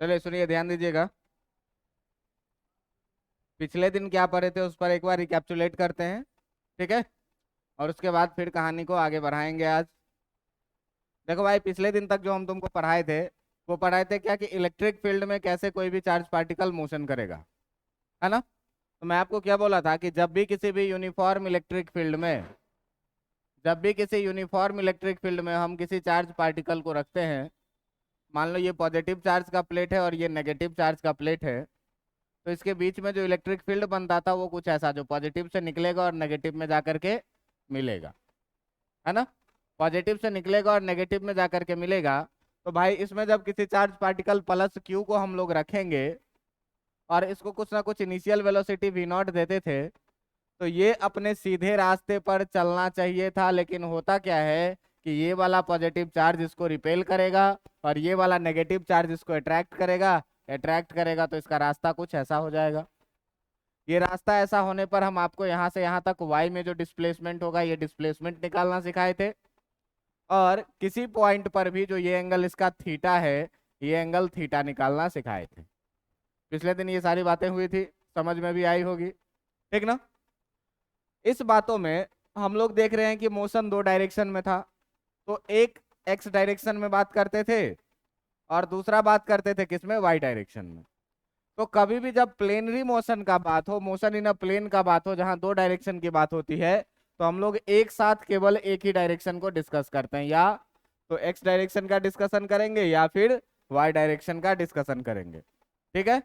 चलिए सुनिए, ध्यान दीजिएगा। पिछले दिन क्या पढ़े थे उस पर एक बार रिकैप्चुलेट करते हैं, ठीक है? और उसके बाद फिर कहानी को आगे बढ़ाएंगे आज। देखो भाई, पिछले दिन तक जो हम तुमको पढ़ाए थे, वो पढ़ाए थे क्या कि इलेक्ट्रिक फील्ड में कैसे कोई भी चार्ज पार्टिकल मोशन करेगा, है ना? तो मैं आपको क्या बोला था कि जब भी किसी यूनिफॉर्म इलेक्ट्रिक फील्ड में हम किसी चार्ज पार्टिकल को रखते हैं, मान लो ये पॉजिटिव चार्ज का प्लेट है और ये नेगेटिव चार्ज का प्लेट है, तो इसके बीच में जो इलेक्ट्रिक फील्ड बनता था वो कुछ ऐसा, जो पॉजिटिव से निकलेगा और नेगेटिव में जाकर के मिलेगा, है ना? पॉजिटिव से निकलेगा और नेगेटिव में जाकर के मिलेगा। तो भाई इसमें जब किसी चार्ज पार्टिकल प्लस क्यू को हम लोग रखेंगे और इसको कुछ ना कुछ इनिशियल वेलोसिटी वी नॉट देते थे, तो ये अपने सीधे रास्ते पर चलना चाहिए था। लेकिन होता क्या है कि ये वाला पॉजिटिव चार्ज इसको रिपेल करेगा और ये वाला नेगेटिव चार्ज इसको अट्रैक्ट करेगा। अट्रैक्ट करेगा तो इसका रास्ता कुछ ऐसा हो जाएगा। ये रास्ता ऐसा होने पर हम आपको यहाँ से यहाँ तक वाई में जो डिस्प्लेसमेंट होगा, ये डिस्प्लेसमेंट निकालना सिखाए थे। और किसी पॉइंट पर भी जो ये एंगल इसका थीटा है, ये एंगल थीटा निकालना सिखाए थे। पिछले दिन ये सारी बातें हुई थी, समझ में भी आई होगी, ठीक ना? इस बातों में हम लोग देख रहे हैं कि मोशन दो डायरेक्शन में था। तो एक एक्स डायरेक्शन में बात करते थे और दूसरा बात करते थे किसमें, वाई डायरेक्शन में। तो कभी भी जब प्लेनरी मोशन का बात हो, मोशन इन अ प्लेन का बात हो, जहां दो डायरेक्शन की बात होती है, तो हम लोग एक साथ केवल एक ही डायरेक्शन को डिस्कस करते हैं। या तो एक्स डायरेक्शन का डिस्कशन करेंगे या फिर वाई डायरेक्शन का डिस्कशन करेंगे, ठीक है?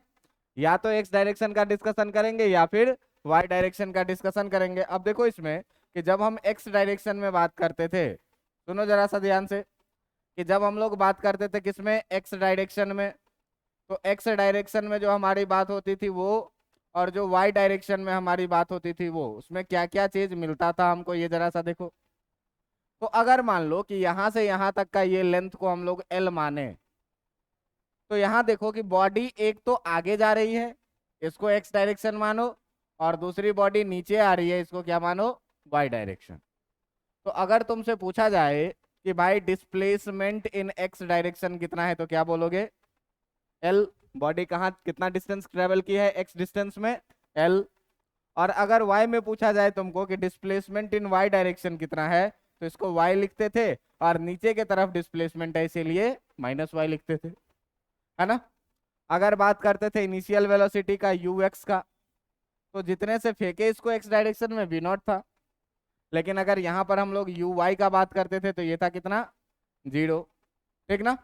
या तो एक्स डायरेक्शन का डिस्कशन करेंगे या फिर वाई डायरेक्शन का डिस्कशन करेंगे। अब देखो इसमें कि जब हम एक्स डायरेक्शन में बात करते थे, सुनो जरा सा ध्यान से, कि जब हम लोग बात करते थे किसमें, एक्स डायरेक्शन में, तो एक्स डायरेक्शन में जो हमारी बात होती थी वो, और जो वाई डायरेक्शन में हमारी बात होती थी वो, उसमें क्या क्या चीज मिलता था हमको, ये जरा सा देखो। तो अगर मान लो कि यहां से यहां तक का ये लेंथ को हम लोग एल माने, तो यहाँ देखो कि बॉडी एक तो आगे जा रही है, इसको एक्स डायरेक्शन मानो, और दूसरी बॉडी नीचे आ रही है, इसको क्या मानो, वाई डायरेक्शन। तो अगर तुमसे पूछा जाए कि भाई डिस्प्लेसमेंट इन एक्स डायरेक्शन कितना है, तो क्या बोलोगे, एल। बॉडी कहाँ कितना डिस्टेंस ट्रेवल की है एक्स डिस्टेंस में, एल। और अगर वाई में पूछा जाए तुमको कि डिस्प्लेसमेंट इन वाई डायरेक्शन कितना है, तो इसको वाई लिखते थे, और नीचे के तरफ डिस्प्लेसमेंट है इसीलिए माइनस वाई लिखते थे, है ना? अगर बात करते थे इनिशियल वेलोसिटी का, यू एक्स का, तो जितने से फेंके इसको एक्स डायरेक्शन में वी नॉट था। लेकिन अगर यहाँ पर हम लोग यू वाई का बात करते थे तो ये था कितना, 0, ठीक ना?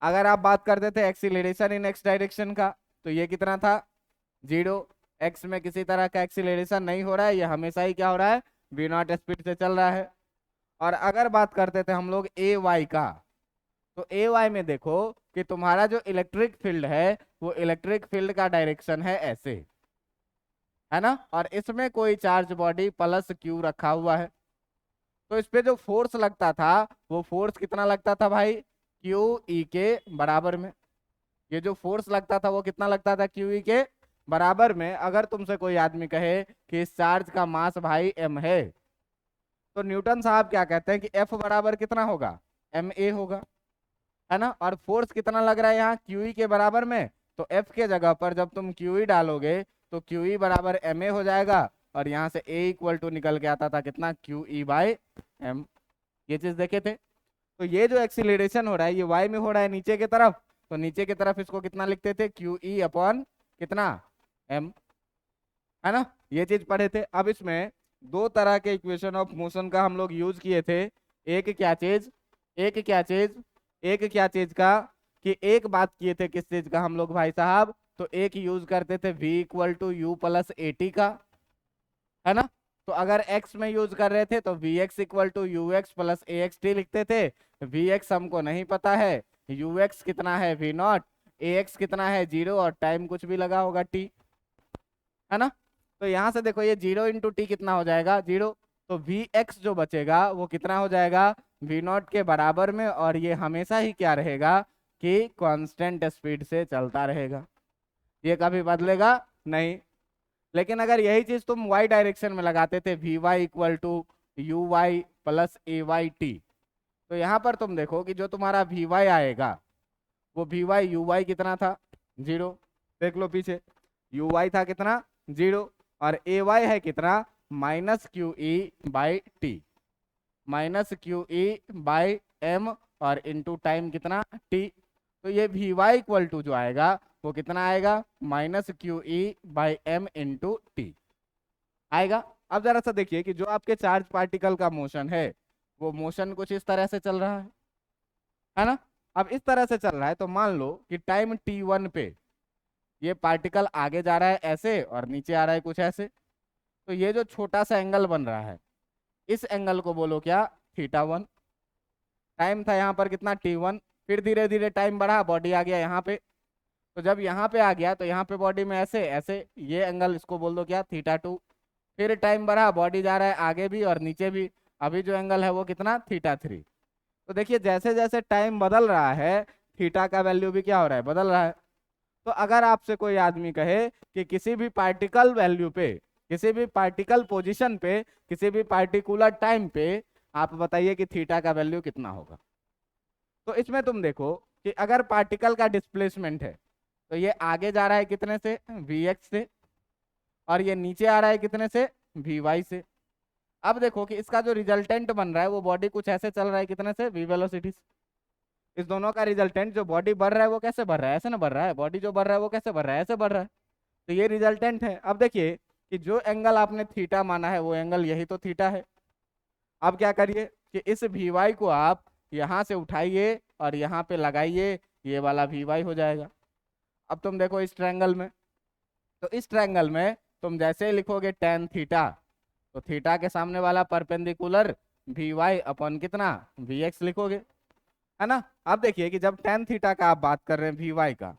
अगर आप बात करते थे एक्सीलरेशन इन एक्स डायरेक्शन का, तो ये कितना था, 0। एक्स में किसी तरह का एक्सीलरेशन नहीं हो रहा है, ये हमेशा ही क्या हो रहा है, वी नॉट स्पीड से चल रहा है। और अगर बात करते थे हम लोग ए वाई का, तो ए वाई में देखो कि तुम्हारा जो इलेक्ट्रिक फील्ड है, वो इलेक्ट्रिक फील्ड का डायरेक्शन है ऐसे, है ना? और इसमें कोई चार्ज बॉडी प्लस क्यू रखा हुआ है। तो इस पे जो फोर्स लगता था, वो फोर्स कितना लगता था भाई, क्यू ई के बराबर में। ये जो फोर्स लगता था वो कितना लगता था, क्यू ई के बराबर में। अगर तुमसे कोई आदमी कहे कि इस चार्ज का मास भाई एम है, तो न्यूटन साहब क्या कहते हैं कि एफ बराबर कितना होगा, एम ए होगा, है ना? और फोर्स कितना लग रहा है यहाँ, क्यू ई के बराबर में। तो एफ के जगह पर जब तुम क्यू ई डालोगे तो क्यू ई बराबर एम ए हो जाएगा, और यहाँ से ए इक्वल टू निकल के आता था कितना, क्यू ई बाई एम। ये चीज देखे थे। तो ये जो एक्सीलरेशन हो रहा है ये वाई में हो रहा है नीचे की तरफ, तो नीचे की तरफ इसको कितना लिखते थे, क्यू ई अपॉन कितना, एम, है ना? ये चीज पढ़े थे। अब इसमें दो तरह के इक्वेशन ऑफ मोशन का हम लोग यूज किए थे। एक क्या चीज, एक क्या चीज, एक क्या चीज का, कि एक बात किए थे किस चीज का हम लोग भाई साहब, तो एक यूज करते थे v equal to u plus a t का, है ना? तो अगर x में यूज कर रहे थे तो v x equal to u x plus a x t लिखते थे। वी एक्स हमको नहीं पता है, यू एक्स कितना है, वी नॉट, ए एक्स कितना है, 0, और टाइम कुछ भी लगा होगा t, है ना? तो यहाँ से देखो ये 0 इंटू टी कितना हो जाएगा, 0। तो वी एक्स जो बचेगा वो कितना हो जाएगा, वी नॉट के बराबर में, और ये हमेशा ही क्या रहेगा कि कांस्टेंट स्पीड से चलता रहेगा, ये कभी बदलेगा नहीं। लेकिन अगर यही चीज तुम वाई डायरेक्शन में लगाते थे, v y equal to u y plus a y t, तो यहाँ पर तुम देखो कि जो तुम्हारा वी वाई आएगा वो वी वाई यू वाई कितना था 0, देख लो पीछे यू वाई था कितना 0, और ए वाई है कितना minus q e by t, minus q e by m, और इनटू टाइम कितना टी। तो ये वी वाई इक्वल टू जो आएगा वो कितना आएगा minus q e by m into t आएगा। अब जरा सा देखिए कि जो आपके चार्ज पार्टिकल का मोशन है वो मोशन कुछ इस तरह से चल रहा है ना। अब इस तरह से चल रहा है तो मान लो कि टाइम t1 पे ये पार्टिकल आगे जा रहा है ऐसे और नीचे आ रहा है कुछ ऐसे, तो ये जो छोटा सा एंगल बन रहा है इस एंगल को बोलो क्या θ1। टाइम था यहाँ पर कितना t1, फिर धीरे धीरे टाइम बढ़ा, बॉडी आ गया यहाँ पे, तो जब यहाँ पे आ गया तो यहाँ पे बॉडी में ऐसे ऐसे ये एंगल इसको बोल दो क्या θ2। फिर टाइम बढ़ा, बॉडी जा रहा है आगे भी और नीचे भी, अभी जो एंगल है वो कितना θ3। तो देखिए जैसे जैसे टाइम बदल रहा है थीटा का वैल्यू भी क्या हो रहा है बदल रहा है। तो अगर आपसे कोई आदमी कहे कि किसी भी पार्टिकल वैल्यू पे, किसी भी पार्टिकल पोजीशन पे, किसी भी पार्टिकुलर टाइम पे आप बताइए कि थीटा का वैल्यू कितना होगा। तो इसमें तुम देखो कि अगर पार्टिकल का डिस्प्लेसमेंट है तो ये आगे जा रहा है कितने से vx से, और ये नीचे आ रहा है कितने से vy से। अब देखो कि इसका जो रिजल्टेंट बन रहा है वो बॉडी कुछ ऐसे चल रहा है कितने से v वेलोसिटी से। इस दोनों का रिजल्टेंट जो बॉडी बढ़ रहा है वो कैसे बढ़ रहा है, ऐसे ना बढ़ रहा है, बॉडी जो बढ़ रहा है वो कैसे बढ़ रहा है, ऐसे बढ़ रहा है। तो ये रिजल्टेंट है। अब देखिए कि जो एंगल आपने थीटा माना है वो एंगल यही तो थीटा है। अब क्या करिए कि इस वी वाई को आप यहाँ से उठाइए और यहाँ पे लगाइए, ये वाला वी वाई हो जाएगा। अब तुम देखो इस ट्रायंगल में, तो इस ट्रायंगल में तुम जैसे ही लिखोगे टेन थीटा, तो थीटा के सामने वाला परपेंडिकुलर वी वाई अपॉन कितना वी एक्स लिखोगे, है ना। अब देखिए कि जब टेन थीटा का आप बात कर रहे हैं वी वाई का,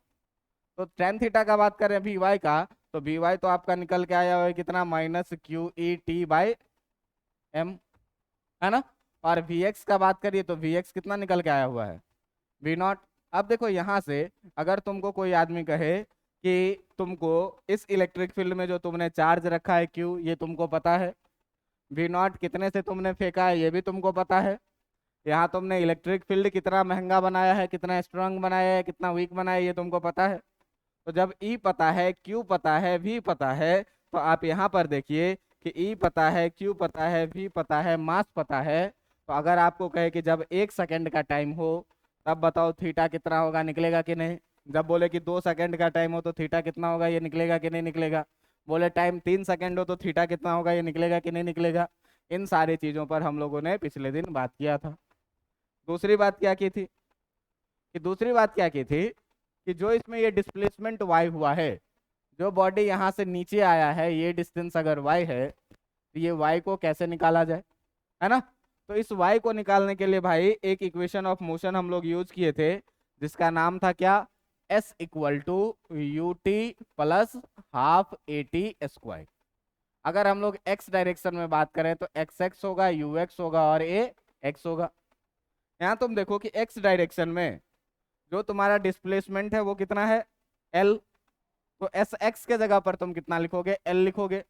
तो टेन थीटा का बात कर रहे हैं वी वाई का, तो वी वाई तो आपका निकल के आया हुआ है कितना minus q e t by m, है ना। और वी एक्स का बात करिए तो वी एक्स कितना निकल के आया हुआ है वी नॉट। अब देखो यहाँ से अगर तुमको कोई आदमी कहे कि तुमको इस इलेक्ट्रिक फील्ड में जो तुमने चार्ज रखा है क्यू, ये तुमको पता है, वी नॉट कितने से तुमने फेंका है ये भी तुमको पता है, यहाँ तुमने इलेक्ट्रिक फील्ड कितना महंगा बनाया है, कितना स्ट्रांग बनाया है, कितना वीक बनाया है, ये तुमको पता है। तो जब ई पता है, क्यू पता है, वी पता है, तो आप यहाँ पर देखिए कि ई पता है, क्यू पता है, वी पता है, मास पता है। तो अगर आपको कहे कि जब 1 सेकंड का टाइम हो तब बताओ थीटा कितना होगा, निकलेगा कि नहीं। जब बोले कि 2 सेकंड का टाइम हो तो थीटा कितना होगा, ये निकलेगा कि नहीं निकलेगा। बोले टाइम 3 सेकंड हो तो थीटा कितना होगा, ये निकलेगा कि नहीं निकलेगा। इन सारी चीज़ों पर हम लोगों ने पिछले दिन बात किया था। दूसरी बात क्या की थी कि दूसरी बात क्या की थी कि जो इसमें ये डिस्प्लेसमेंट y हुआ है, जो बॉडी यहाँ से नीचे आया है, ये डिस्टेंस अगर y है तो ये y को कैसे निकाला जाए, है ना। तो इस y को निकालने के लिए भाई एक इक्वेशन ऑफ मोशन हम लोग यूज किए थे जिसका नाम था क्या s equal to u t plus half a t square. अगर हम लोग x डायरेक्शन में बात करें तो xx होगा, ux होगा और a x होगा। यहाँ तुम देखो कि x डायरेक्शन में जो तुम्हारा डिस्प्लेसमेंट है वो कितना है L, तो एस एक्स के जगह पर तुम कितना लिखोगे L लिखोगे।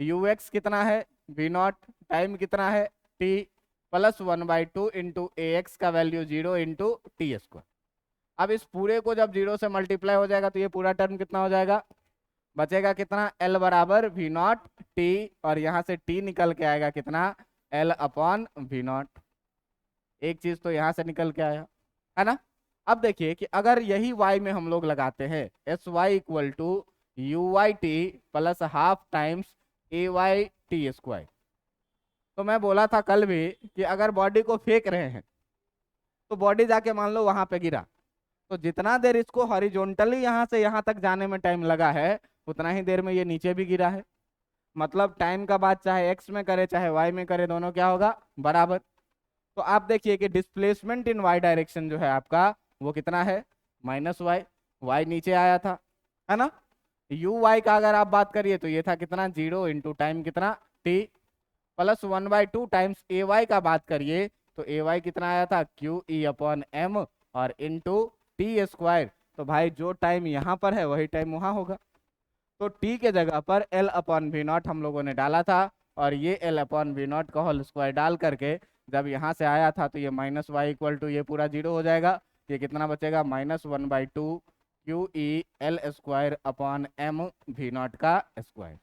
यू एक्स कितना है v नॉट, टाइम कितना है t, प्लस 1/2 इंटू ए एक्स का वैल्यू 0 इंटू टी स्क्वायर। अब इस पूरे को जब 0 से मल्टीप्लाई हो जाएगा तो ये पूरा टर्म कितना हो जाएगा, बचेगा कितना L बराबर v नॉट टी, और यहाँ से t निकल के आएगा कितना L अपॉन वी नॉट। एक चीज तो यहाँ से निकल के आया, है ना। अब देखिए कि अगर यही y में हम लोग लगाते हैं s y equal to u y t plus half times a y t square, तो मैं बोला था कल भी कि अगर बॉडी को फेंक रहे हैं तो बॉडी जाके मान लो वहां पे गिरा, तो जितना देर इसको हॉरिजॉन्टली यहाँ से यहाँ तक जाने में टाइम लगा है उतना ही देर में ये नीचे भी गिरा है। मतलब टाइम का बात चाहे x में करे चाहे y में करे, दोनों क्या होगा बराबर। तो आप देखिए कि डिस्प्लेसमेंट इन y डायरेक्शन जो है आपका वो कितना है माइनस वाई, वाई नीचे आया था, है ना। यू वाई का अगर आप बात करिए तो ये था कितना 0 इंटू टाइम कितना t, plus 1/2 times a Y का बात करिए तो ए वाई कितना आया था क्यू ई अपॉन एम और इंटू टी स्क्वायर। तो भाई जो टाइम यहाँ पर है वही टाइम वहाँ होगा, तो t के जगह पर L अपॉन वी नॉट हम लोगों ने डाला था, और ये L अपॉन वी नॉट का होल स्क्वायर डाल करके जब यहाँ से आया था तो ये माइनस वाई इक्वल टू ये पूरा 0 हो जाएगा, ये कितना बचेगा, -1/2 QE L² upon M V0 का स्क्वायर।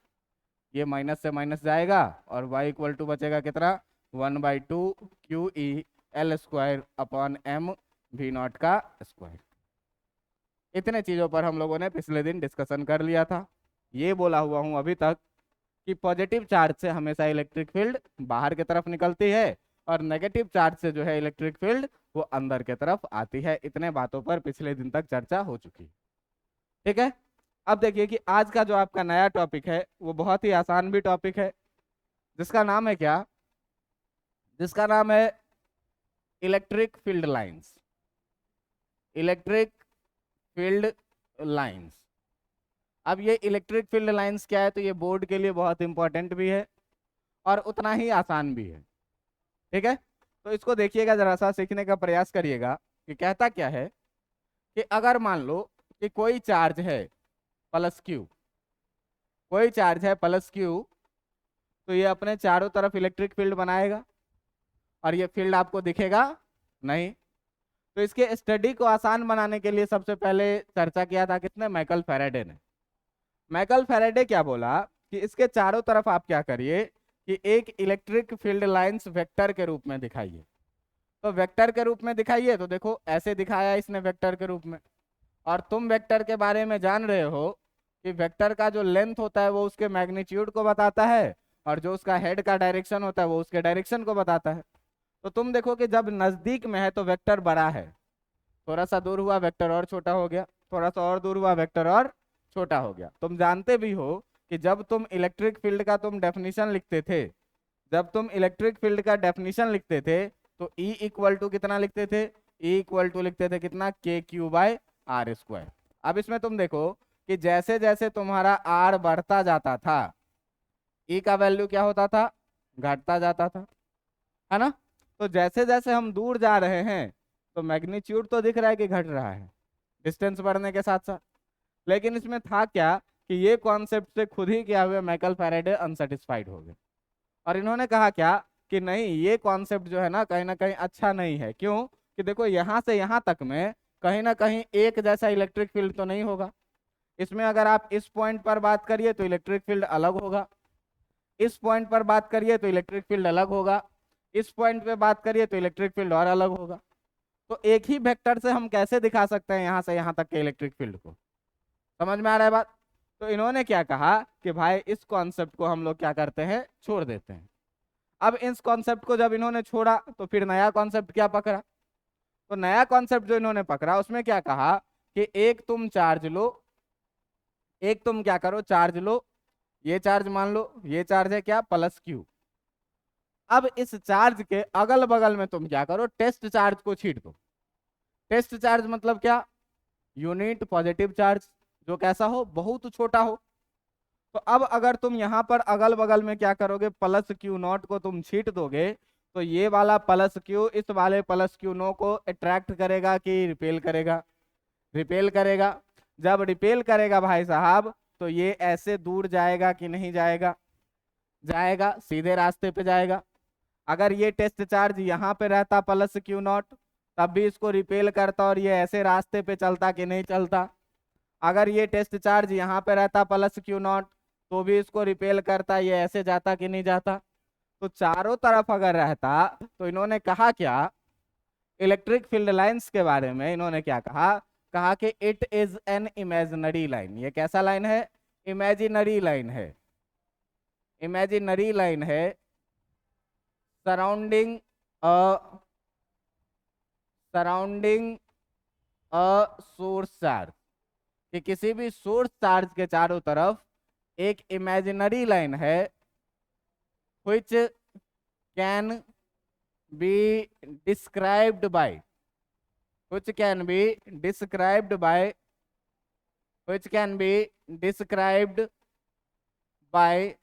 ये माइनस से माइनस जाएगा और y इक्वल टू बचेगा कितना, 1/2 QE L² upon M V0 का स्क्वायर। इतने चीज़ों पर हम लोगों ने पिछले दिन डिस्कशन कर लिया था। ये बोला हुआ हूँ अभी तक कि पॉजिटिव चार्ज से हमेशा इलेक्ट्रिक फील्ड बाहर की तरफ निकलती है और नेगेटिव चार्ज से जो है इलेक्ट्रिक फील्ड वो अंदर की तरफ आती है। इतने बातों पर पिछले दिन तक चर्चा हो चुकी है। ठीक है, अब देखिए कि आज का जो आपका नया टॉपिक है वो बहुत ही आसान भी टॉपिक है, जिसका नाम है क्या, जिसका नाम है electric field lines. Electric field lines. अब ये इलेक्ट्रिक फील्ड लाइंस क्या है, तो ये बोर्ड के लिए बहुत इंपॉर्टेंट भी है और उतना ही आसान भी है। ठीक है, तो इसको देखिएगा, जरा सा सीखने का प्रयास करिएगा कि कहता क्या है कि अगर मान लो कि कोई चार्ज है +Q, कोई चार्ज है +Q, तो ये अपने चारों तरफ इलेक्ट्रिक फील्ड बनाएगा और ये फील्ड आपको दिखेगा नहीं। तो इसके स्टडी को आसान बनाने के लिए सबसे पहले चर्चा किया था किसने, माइकल फैराडे ने। माइकल फैराडे क्या बोला कि इसके चारों तरफ आप क्या करिए कि एक इलेक्ट्रिक फील्ड लाइंस वेक्टर के रूप में दिखाइए। तो वेक्टर के रूप में दिखाइए, तो देखो ऐसे दिखाया इसने वेक्टर के रूप में। और तुम वेक्टर के बारे में जान रहे हो कि वेक्टर का जो लेंथ होता है वो उसके मैग्नीट्यूड को बताता है और जो उसका हेड का डायरेक्शन होता है वो उसके डायरेक्शन को बताता है। तो तुम देखो कि जब नजदीक में है तो वेक्टर बड़ा है, थोड़ा सा दूर हुआ वेक्टर और छोटा हो गया, थोड़ा सा और दूर हुआ वेक्टर और छोटा हो गया। तुम जानते भी हो कि जब तुम इलेक्ट्रिक फील्ड का तुम डेफिनेशन लिखते थे, जब तुम इलेक्ट्रिक फील्ड का डेफिनेशन लिखते थे तो E इक्वल टू कितना लिखते थे, E इक्वल टू लिखते थे कितना, KQ/R²। अब इसमें तुम देखो कि जैसे जैसे तुम्हारा R बढ़ता जाता था E का वैल्यू क्या होता था, घटता जाता था, है ना। तो जैसे जैसे हम दूर जा रहे हैं तो मैग्नीट्यूड तो दिख रहा है कि घट रहा है डिस्टेंस बढ़ने के साथ साथ। लेकिन इसमें था क्या कि ये कॉन्सेप्ट से खुद ही क्या हुए, माइकल फैराडे अनसेटिस्फाइड हो गए और इन्होंने कहा क्या कि नहीं, ये कॉन्सेप्ट जो है ना कहीं अच्छा नहीं है। क्यों कि देखो यहाँ से यहाँ तक में कहीं ना कहीं एक जैसा इलेक्ट्रिक फील्ड तो नहीं होगा। इसमें अगर आप इस पॉइंट पर बात करिए तो इलेक्ट्रिक फील्ड अलग होगा, इस पॉइंट पर बात करिए तो इलेक्ट्रिक फील्ड अलग होगा, इस पॉइंट पे बात करिए तो इलेक्ट्रिक फील्ड और अलग होगा। तो एक ही वेक्टर से हम कैसे दिखा सकते हैं यहाँ से यहाँ तक के इलेक्ट्रिक फील्ड को, समझ में आ रहा है बात। तो इन्होंने क्या कहा कि भाई इस कॉन्सेप्ट को हम लोग क्या करते हैं, छोड़ देते हैं। अब इस कॉन्सेप्ट को जब इन्होंने छोड़ा तो फिर नया कॉन्सेप्ट क्या पकड़ा, तो नया कॉन्सेप्ट जो इन्होंने पकड़ा उसमें क्या कहा कि एक तुम चार्ज लो, एक तुम क्या करो, चार्ज लो, ये चार्ज मान लो, ये चार्ज है क्या, +Q। अब इस चार्ज के अगल बगल में तुम क्या करो, टेस्ट चार्ज को छीट दो। टेस्ट चार्ज मतलब क्या, यूनिट पॉजिटिव चार्ज, जो कैसा हो, बहुत छोटा हो। तो अब अगर तुम यहाँ पर अगल बगल में क्या करोगे, +Q0 को तुम छीट दोगे तो ये वाला +Q इस वाले +Q0 को अट्रैक्ट करेगा कि रिपेल करेगा, रिपेल करेगा। जब रिपेल करेगा भाई साहब तो ये ऐसे दूर जाएगा कि नहीं जाएगा, जाएगा, सीधे रास्ते पे जाएगा। अगर ये टेस्ट चार्ज यहाँ पे रहता +Q0 तब भी इसको रिपेल करता और ये ऐसे रास्ते पे चलता कि नहीं चलता। अगर ये टेस्ट चार्ज यहाँ पे रहता +Q0 तो भी इसको रिपेल करता, ये ऐसे जाता कि नहीं जाता। तो चारों तरफ अगर रहता तो इन्होंने कहा क्या, इलेक्ट्रिक फील्ड लाइंस के बारे में इन्होंने क्या कहा, कहा कि it is an imaginary line. ये कैसा लाइन है, इमेजिनरी लाइन है, इमेजिनरी लाइन है surrounding surrounding a source charge, कि किसी भी सोर्स चार्ज के चारों तरफ एक इमेजिनरी लाइन है which can be described by which can be described by which can be described by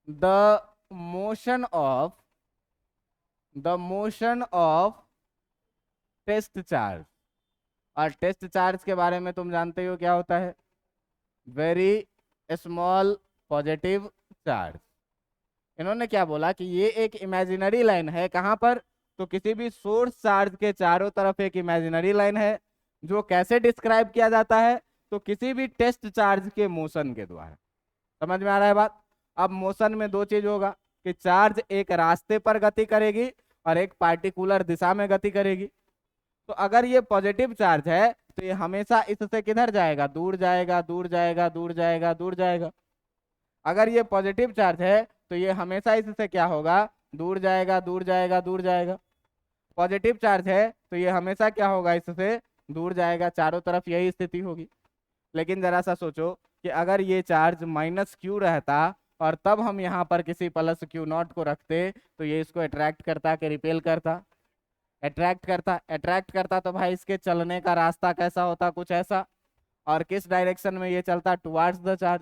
the motion of test charge. और टेस्ट चार्ज के बारे में तुम जानते हो क्या होता है, वेरी स्मॉल पॉजिटिव चार्ज। इन्होंने क्या बोला कि ये एक इमेजिनरी लाइन है, कहाँ पर, तो किसी भी सोर्स चार्ज के चारों तरफ एक इमेजिनरी लाइन है, जो कैसे डिस्क्राइब किया जाता है, तो किसी भी टेस्ट चार्ज के मोशन के द्वारा। समझ में आ रहा है बात? अब मोशन में दो चीज होगा कि चार्ज एक रास्ते पर गति करेगी और एक पार्टिकुलर दिशा में गति करेगी। तो अगर ये पॉजिटिव चार्ज है तो ये हमेशा इससे किधर जाएगा? दूर जाएगा, दूर जाएगा, दूर जाएगा, दूर जाएगा। अगर ये पॉजिटिव चार्ज है तो ये हमेशा इससे क्या होगा? दूर जाएगा, दूर जाएगा, दूर जाएगा। पॉजिटिव चार्ज है तो ये हमेशा क्या होगा? इससे दूर जाएगा, चारों तरफ यही स्थिति होगी। लेकिन जरा सा सोचो कि अगर ये चार्ज माइनस क्यू रहता और तब हम यहाँ पर किसी प्लस क्यू नॉट को रखते, तो ये इसको अट्रैक्ट करता कि रिपेल करता? अट्रैक्ट करता। अट्रैक्ट करता तो भाई इसके चलने का रास्ता कैसा होता? कुछ ऐसा। और किस डायरेक्शन में ये चलता? Towards the charge.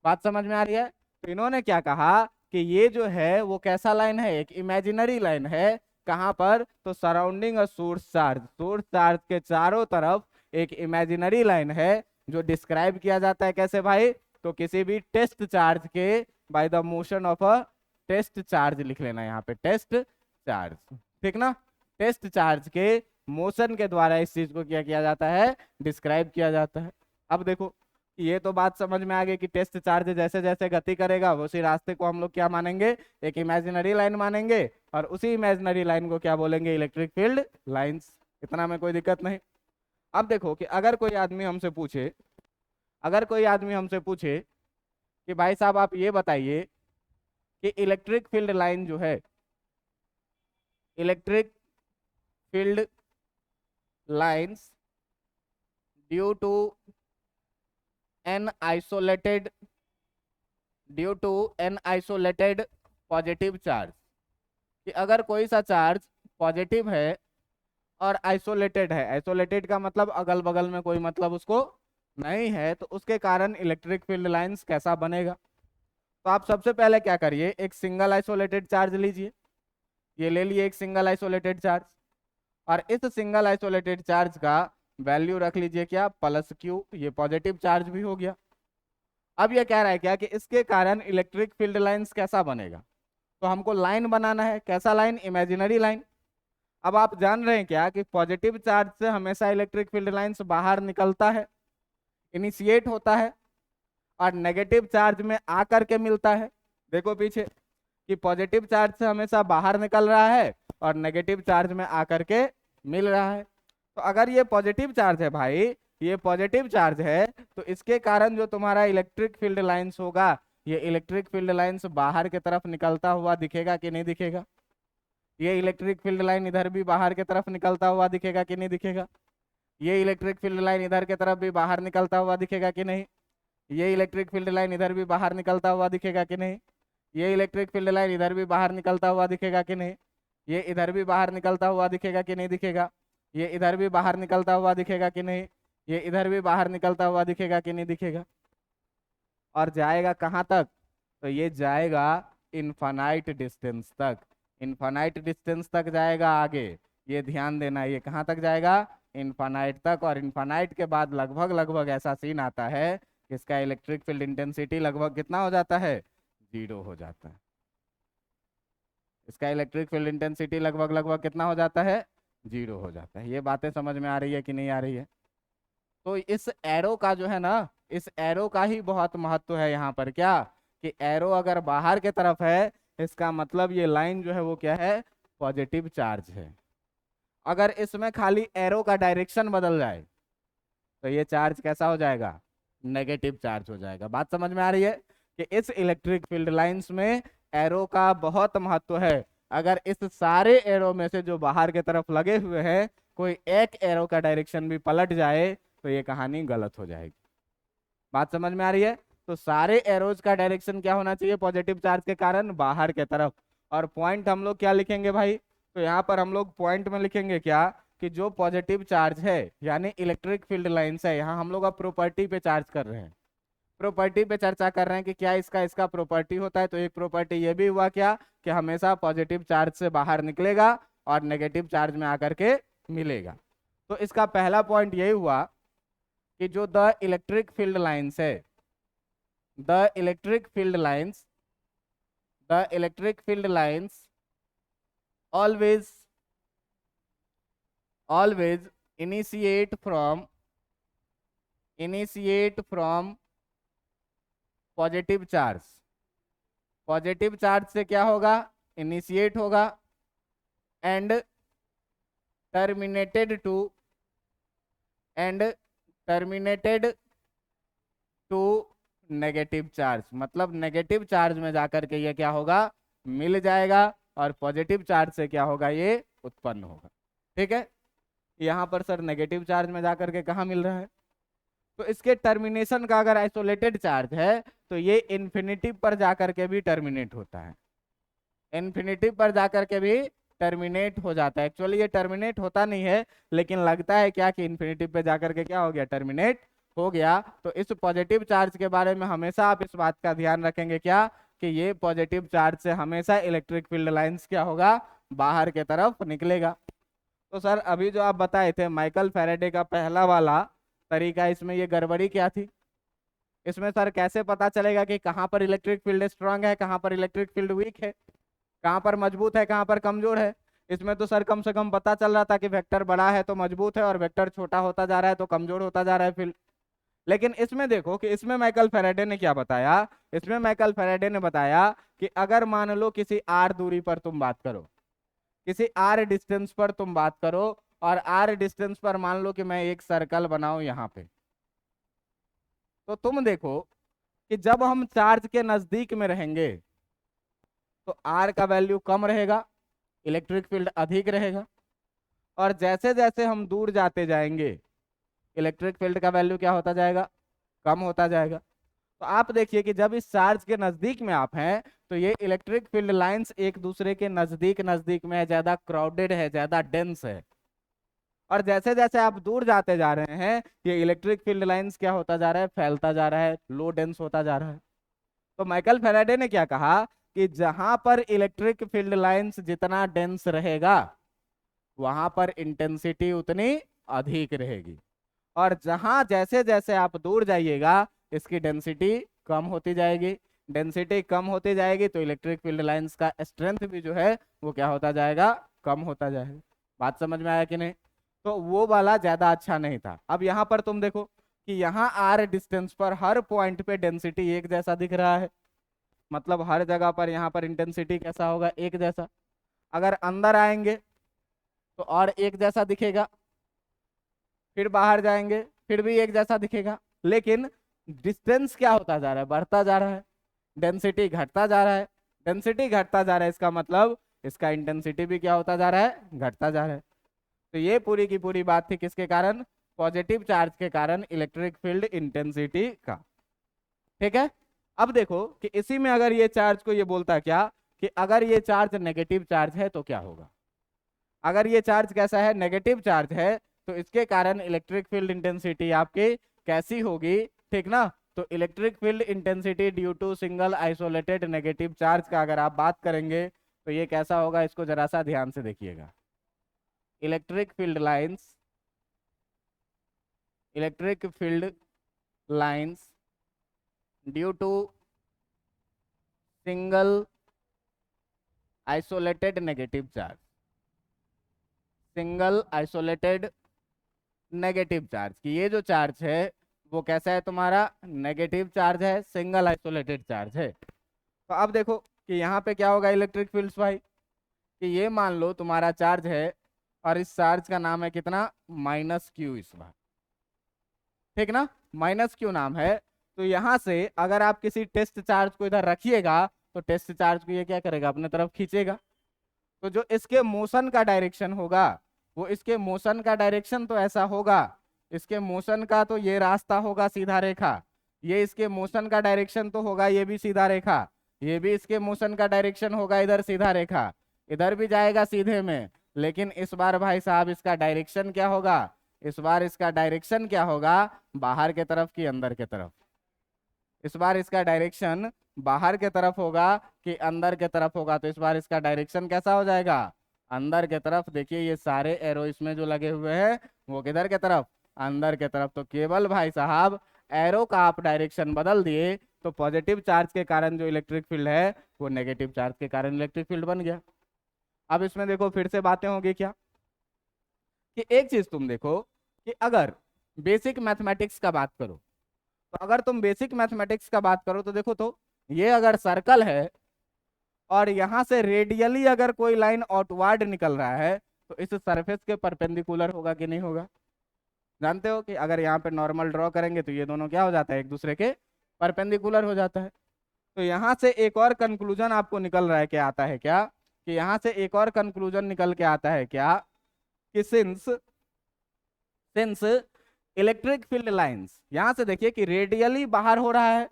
बात समझ में आ रही है? तो इन्होंने क्या कहा कि ये जो है वो कैसा लाइन है? एक इमेजिनरी लाइन है। कहाँ पर? तो surrounding a source charge. Source charge के चारों तरफ एक इमेजिनरी लाइन है जो डिस्क्राइब किया जाता है कैसे भाई? तो किसी भी टेस्ट चार्ज के by the motion of a test charge लिख लेना यहाँ पे, टेस्ट चार्ज। ठीक ना? टेस्ट चार्ज के मोशन के द्वारा इस चीज को क्या किया जाता है? डिस्क्राइब किया जाता है। अब देखो, ये तो बात समझ में आ गई कि टेस्ट चार्ज जैसे जैसे गति करेगा उसी रास्ते को हम लोग क्या मानेंगे? एक इमेजिनरी लाइन मानेंगे, और उसी इमेजिनरी लाइन को क्या बोलेंगे? Electric field lines. इतना में कोई दिक्कत नहीं। अब देखो कि अगर कोई आदमी हमसे पूछे, अगर कोई आदमी हमसे पूछे कि भाई साहब आप ये बताइए कि इलेक्ट्रिक फील्ड लाइन जो है, electric field lines due to an isolated positive charge, कि अगर कोई सा चार्ज पॉजिटिव है और आइसोलेटेड है, आइसोलेटेड का मतलब अगल बगल में कोई मतलब उसको नहीं है, तो उसके कारण इलेक्ट्रिक फील्ड लाइंस कैसा बनेगा? तो आप सबसे पहले क्या करिए, एक सिंगल आइसोलेटेड चार्ज लीजिए। ये ले लिए एक सिंगल आइसोलेटेड चार्ज, और इस सिंगल आइसोलेटेड चार्ज का वैल्यू रख लीजिए क्या? Plus Q. ये पॉजिटिव चार्ज भी हो गया। अब ये कह रहा है क्या कि इसके कारण इलेक्ट्रिक फील्ड लाइंस कैसा बनेगा? तो हमको लाइन बनाना है। कैसा लाइन? Imaginary line. अब आप जान रहे हैं क्या कि पॉजिटिव चार्ज से हमेशा इलेक्ट्रिक फील्ड लाइंस बाहर निकलता है, इनिशिएट होता है, और नेगेटिव चार्ज में आकर के मिलता है। देखो पीछे कि पॉजिटिव चार्ज से हमेशा बाहर निकल रहा है और नेगेटिव चार्ज में आकर के मिल रहा है। तो अगर ये पॉजिटिव चार्ज है भाई, ये पॉजिटिव चार्ज है, तो इसके कारण जो तुम्हारा इलेक्ट्रिक फील्ड लाइंस होगा, ये इलेक्ट्रिक फील्ड लाइंस बाहर की तरफ निकलता हुआ दिखेगा कि नहीं दिखेगा? ये इलेक्ट्रिक फील्ड लाइन इधर भी बाहर की तरफ निकलता हुआ दिखेगा कि नहीं दिखेगा? ये इलेक्ट्रिक फील्ड लाइन इधर की तरफ भी बाहर निकलता हुआ दिखेगा कि नहीं? ये इलेक्ट्रिक फील्ड लाइन इधर भी बाहर निकलता हुआ दिखेगा कि नहीं? ये इलेक्ट्रिक फील्ड लाइन इधर भी बाहर निकलता हुआ दिखेगा कि नहीं? ये इधर भी बाहर निकलता हुआ दिखेगा कि नहीं दिखेगा? ये इधर भी बाहर निकलता हुआ दिखेगा कि नहीं? ये इधर भी बाहर निकलता हुआ दिखेगा कि नहीं दिखेगा? और जाएगा कहाँ तक? तो ये जाएगा इनफाइनाइट डिस्टेंस तक। इनफाइनाइट डिस्टेंस तक जाएगा आगे। ये ध्यान देना, ये कहाँ तक जाएगा? इनफाइनाइट तक। और इनफाइनाइट के बाद लगभग लगभग ऐसा सीन आता है कि इसका इलेक्ट्रिक फील्ड इंटेंसिटी लगभग कितना हो जाता है? 0 हो जाता है। इसका इलेक्ट्रिक फील्ड इंटेंसिटी लगभग लगभग कितना हो जाता है? 0 हो जाता है। ये बातें समझ में आ रही है कि नहीं आ रही है? तो इस एरो का जो है ना, इस एरो का ही बहुत महत्व है यहाँ पर। क्या कि एरो अगर बाहर के तरफ है, इसका मतलब ये लाइन जो है वो क्या है? पॉजिटिव चार्ज है। अगर इसमें खाली एरो का डायरेक्शन बदल जाए तो ये चार्ज कैसा हो जाएगा? नेगेटिव चार्ज हो जाएगा। बात समझ में आ रही है कि इस इलेक्ट्रिक फील्ड लाइंस में एरो का बहुत महत्व है। अगर इस सारे एरो में से जो बाहर के तरफ लगे हुए हैं, कोई एक एरो का डायरेक्शन भी पलट जाए तो ये कहानी गलत हो जाएगी। बात समझ में आ रही है? तो सारे एरोज का डायरेक्शन क्या होना चाहिए? पॉजिटिव चार्ज के कारण बाहर के तरफ। और पॉइंट हम लोग क्या लिखेंगे भाई? तो यहाँ पर हम लोग पॉइंट में लिखेंगे क्या कि जो पॉजिटिव चार्ज है यानी इलेक्ट्रिक फील्ड लाइंस है, यहाँ हम लोग अब प्रॉपर्टी पे चार्ज कर रहे हैं, प्रॉपर्टी पे चर्चा कर रहे हैं कि क्या इसका इसका प्रॉपर्टी होता है। तो एक प्रॉपर्टी ये भी हुआ क्या कि हमेशा पॉजिटिव चार्ज से बाहर निकलेगा और नेगेटिव चार्ज में आकर के मिलेगा। तो इसका पहला पॉइंट यही हुआ कि जो द इलेक्ट्रिक फील्ड लाइंस है, the electric field lines always always initiate from positive charge. Positive charge से क्या होगा, इनिशिएट होगा and terminated to and terminated to negative charge. मतलब नेगेटिव चार्ज में जाकर के ये क्या होगा, मिल जाएगा, और पॉजिटिव चार्ज से क्या होगा, ये उत्पन्न होगा। ठीक है, यहाँ पर सर नेगेटिव चार्ज में जाकर के कहाँ मिल रहा है, तो इसके टर्मिनेशन का अगर आइसोलेटेड चार्ज है तो ये इन्फिनिटी पर जाकर के भी टर्मिनेट होता है, इन्फिनिटी पर जाकर के भी टर्मिनेट हो जाता है। एक्चुअली ये टर्मिनेट होता नहीं है, लेकिन लगता है क्या कि इन्फिनिटी पे जाकर के क्या हो गया, टर्मिनेट हो गया। तो इस पॉजिटिव चार्ज के बारे में हमेशा आप इस बात का ध्यान रखेंगे क्या, कि ये पॉजिटिव चार्ज से हमेशा इलेक्ट्रिक फील्ड लाइंस क्या होगा, बाहर के तरफ निकलेगा। तो सर अभी जो आप बताए थे माइकल फैराडे का पहला वाला तरीका, इसमें ये गड़बड़ी क्या थी, इसमें सर कैसे पता चलेगा कि कहाँ पर इलेक्ट्रिक फील्ड स्ट्रांग है, कहाँ पर इलेक्ट्रिक फील्ड वीक है, कहाँ पर मजबूत है, कहाँ पर कमजोर है। इसमें तो सर कम से कम पता चल रहा था कि वेक्टर बड़ा है तो मजबूत है, और वेक्टर छोटा होता जा रहा है तो कमजोर होता जा रहा है फील्ड। लेकिन इसमें देखो कि इसमें माइकल फैराडे ने क्या बताया, इसमें माइकल फैराडे ने बताया कि अगर मान लो किसी आर दूरी पर तुम बात करो, किसी आर डिस्टेंस पर तुम बात करो, और आर डिस्टेंस पर मान लो कि मैं एक सर्कल बनाऊं यहाँ पे, तो तुम देखो कि जब हम चार्ज के नजदीक में रहेंगे तो आर का वैल्यू कम रहेगा, इलेक्ट्रिक फील्ड अधिक रहेगा, और जैसे जैसे हम दूर जाते जाएंगे इलेक्ट्रिक फील्ड का वैल्यू क्या होता जाएगा, कम होता जाएगा। तो आप देखिए कि जब इस चार्ज के नजदीक में आप हैं तो ये इलेक्ट्रिक फील्ड लाइंस एक दूसरे के नजदीक नजदीक में है, ज्यादा क्राउडेड है, ज्यादा डेंस है, और जैसे जैसे आप दूर जाते जा रहे हैं ये इलेक्ट्रिक फील्ड लाइंस क्या होता जा रहा है, फैलता जा रहा है, लो डेंस होता जा रहा है। तो माइकल फैराडे ने क्या कहा कि जहां पर इलेक्ट्रिक फील्ड लाइंस जितना डेंस रहेगा वहां पर इंटेंसिटी उतनी अधिक रहेगी, और जहां जैसे जैसे आप दूर जाइएगा इसकी डेंसिटी कम होती जाएगी, डेंसिटी कम होती जाएगी तो इलेक्ट्रिक फील्ड लाइंस का स्ट्रेंथ भी जो है वो क्या होता जाएगा, कम होता जाएगा। बात समझ में आया कि नहीं, तो वो वाला ज्यादा अच्छा नहीं था। अब यहाँ पर तुम देखो कि यहाँ आर डिस्टेंस पर हर पॉइंट पे डेंसिटी एक जैसा दिख रहा है, मतलब हर जगह पर यहाँ पर इंटेंसिटी कैसा होगा, एक जैसा। अगर अंदर आएंगे तो और एक जैसा दिखेगा, फिर बाहर जाएंगे फिर भी एक जैसा दिखेगा, लेकिन डिस्टेंस क्या होता जा रहा है, बढ़ता जा रहा है, डेंसिटी घटता जा रहा है। डेंसिटी घटता जा रहा है इसका मतलब इसका इंटेंसिटी भी क्या होता जा रहा है, घटता जा रहा है। तो ये पूरी की पूरी बात थी किसके कारण, पॉजिटिव चार्ज के कारण इलेक्ट्रिक फील्ड इंटेंसिटी का। ठीक है, अब देखो कि इसी में अगर ये चार्ज को ये बोलता क्या कि अगर ये चार्ज नेगेटिव चार्ज है तो क्या होगा। अगर ये चार्ज कैसा है, नेगेटिव चार्ज है, तो इसके कारण इलेक्ट्रिक फील्ड इंटेंसिटी आपकी कैसी होगी, ठीक ना। तो electric field intensity due to single isolated negative charge का अगर आप बात करेंगे तो ये कैसा होगा, इसको जरा सा ध्यान से देखिएगा। Electric field lines due to single isolated negative charge, single isolated negative charge की ये जो चार्ज है वो कैसा है तुम्हारा, नेगेटिव चार्ज है, सिंगल आइसोलेटेड चार्ज है। तो अब देखो कि यहाँ पे क्या होगा इलेक्ट्रिक फील्ड्स भाई, कि ये मान लो तुम्हारा चार्ज है और इस चार्ज का नाम है कितना, -q इस बार, ठीक ना, -q नाम है। तो यहाँ से अगर आप किसी टेस्ट चार्ज को इधर रखिएगा तो टेस्ट चार्ज को ये क्या करेगा, अपने तरफ खींचेगा। तो जो इसके मोशन का डायरेक्शन होगा वो इसके मोशन का डायरेक्शन तो ऐसा होगा, इसके मोशन का तो ये रास्ता होगा सीधा रेखा, ये इसके मोशन का डायरेक्शन तो होगा ये भी सीधा रेखा, ये भी इसके मोशन का डायरेक्शन होगा इधर सीधा रेखा, इधर भी जाएगा सीधे में। लेकिन इस बार भाई साहब इसका डायरेक्शन क्या होगा, इस बार इसका डायरेक्शन क्या होगा, बाहर के तरफ की अंदर के तरफ। इस बार इसका डायरेक्शन बाहर के तरफ होगा कि अंदर के तरफ होगा, तो इस बार इसका डायरेक्शन कैसा हो जाएगा, अंदर के तरफ। देखिए ये सारे एरो इसमें जो लगे हुए हैं वो किधर के तरफ, अंदर के तरफ। तो केवल भाई साहब एरो का आप डायरेक्शन बदल दिए तो पॉजिटिव चार्ज के कारण जो इलेक्ट्रिक फील्ड है वो नेगेटिव चार्ज के कारण इलेक्ट्रिक फील्ड बन गया। अब इसमें देखो फिर से बातें होंगी क्या, कि एक चीज तुम देखो कि अगर बेसिक मैथमेटिक्स का बात करो, तो अगर तुम बेसिक मैथमेटिक्स का बात करो तो देखो, तो ये अगर सर्कल है और यहां से रेडियली अगर कोई लाइन आउटवर्ड निकल रहा है, तो इस सरफेस के परपेंडिकुलर होगा कि नहीं होगा। जानते हो कि अगर यहाँ पे नॉर्मल ड्रॉ करेंगे तो ये दोनों क्या हो जाता है, एक दूसरे के परपेंडिकुलर हो जाता है। तो यहाँ से एक और कंक्लूजन आपको निकल रहा है, क्या आता है क्या, कि यहाँ से एक और कंक्लूजन निकल के आता है क्या, कि since since electric field lines, यहाँ से देखिए कि रेडियली बाहर हो रहा है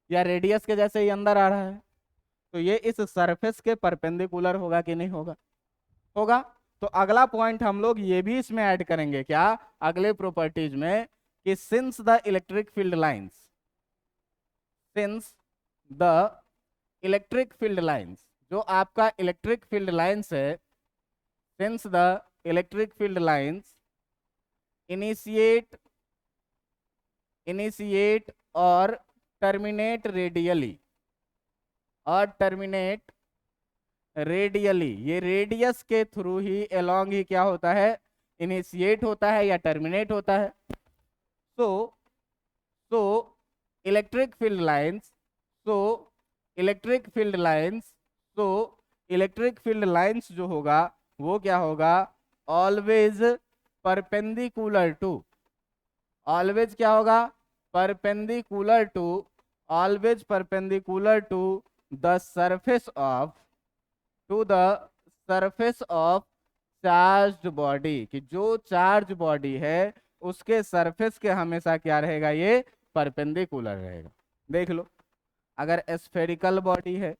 या रेडियस के जैसे ही अंदर आ रहा है, तो ये इस सरफेस के परपेंडिकुलर होगा कि नहीं होगा, होगा। तो अगला पॉइंट हम लोग ये भी इसमें ऐड करेंगे क्या, अगले प्रॉपर्टीज में, कि since the electric field lines, since the electric field lines, जो आपका इलेक्ट्रिक फील्ड लाइंस है, since the electric field lines initiate initiate और टर्मिनेट रेडियली, और टर्मिनेट रेडियली, ये रेडियस के थ्रू ही अलोंग ही क्या होता है, इनिशिएट होता है या टर्मिनेट होता है। So so electric field lines so electric field lines so electric field lines जो होगा वो क्या होगा, ऑलवेज परपेंडिकुलर टू, ऑलवेज क्या होगा, perpendicular to, always perpendicular to the surface of, to the surface of charged body, कि जो charge body है उसके सरफेस के हमेशा क्या रहेगा, ये परपेंडिकुलर रहेगा। देख लो, अगर स्फेरिकल बॉडी है,